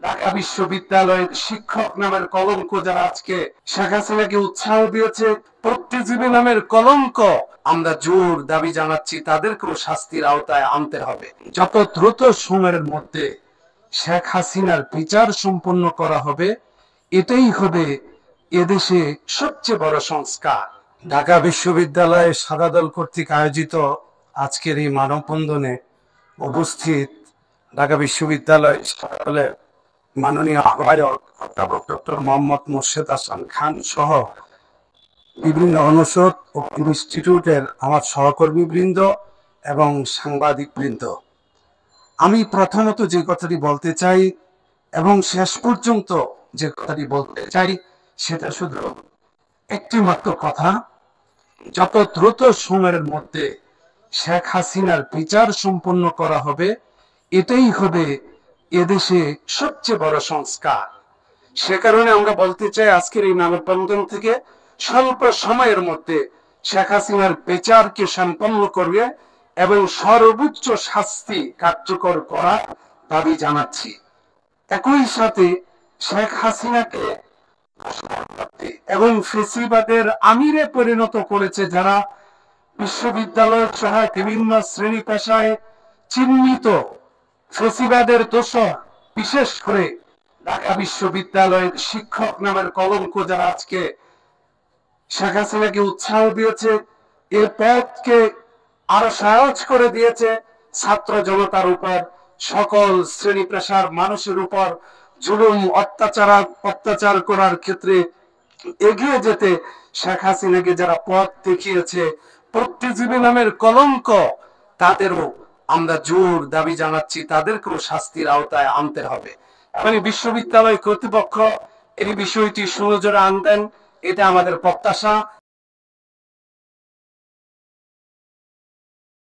ঢাকা বিশ্ববিদ্যালয়ের শিক্ষক নামের কলঙ্ক যারা আজকে শেখ হাসিনাকে উৎসাহ দিয়েছে, বুদ্ধিজীবী নামের কলঙ্ক, আমরা জোর দাবি জানাচ্ছি তাদেরকেও শাস্তির আওতায় আনতে হবে। যত দ্রুত সময়ের মধ্যে শেখ হাসিনার বিচার সম্পন্ন করা হবে, এটাই হবে এদেশে সবচেয়ে বড় সংস্কার। ঢাকা বিশ্ববিদ্যালয়ে সাদা দল কর্তৃক আয়োজিত আজকের এই মানববন্ধনে উপস্থিত ঢাকা বিশ্ববিদ্যালয় মাননীয় আহ্বায়ক অধ্যাপক ডক্টর মোহাম্মদ মোর্শেদ হাসান খান সহ বিভিন্ন অনুষদ ও ইনস্টিটিউটের আমার সহকর্মী বৃন্দ এবং সাংবাদিক বৃন্দ, আমি প্রথমত যে কথাটি বলতে চাই এবং শেষ পর্যন্ত যে কথাটি বলতে চাই সেটা শুধু একটি মাত্র কথা, যত দ্রুত সময়ের মধ্যে শেখ হাসিনার বিচার সম্পন্ন করা হবে, এটাই হবে এদেশে সবচেয়ে বড় সংস্কার। সে কারণে আমরা বলতে চাই আজকের এই মানববন্ধন থেকে স্বল্প সময়ের মধ্যে শেখ হাসিনার বিচারকে সম্পন্ন করবে এবং সর্বোচ্চ শাস্তি কার্যকর করার দাবি জানাচ্ছি। একই সাথে শেখ হাসিনাকে এবং ফেসিবাদের আমিরে পরিণত করেছে যারা বিশ্ববিদ্যালয় সহ বিভিন্ন শ্রেণী পেশায় চিহ্নিত ফেসিবাদের দোষর, বিশেষ করে ঢাকা বিশ্ববিদ্যালয়ের শিক্ষক নামের কলঙ্ক যারা আজকে শেখ হাসিনাকে উৎসাহ দিয়েছে, এর পথকে আরো সহজ করে দিয়েছে, ছাত্র জনতার উপর, সকল শ্রেণী পেশার মানুষের উপর জুলুম অত্যাচার করার ক্ষেত্রে এগিয়ে যেতে শেখ হাসিনাকে যারা পথ দেখিয়েছে, বুদ্ধিজীবী নামের কলঙ্ক, তাদেরও আমরা জোর দাবি জানাচ্ছি তাদেরকেও শাস্তির আওতায় আনতে হবে। মানে বিশ্ববিদ্যালয় কর্তৃপক্ষ এই বিষয়টি সুনজরে আনতেন, এটা আমাদের প্রত্যাশা।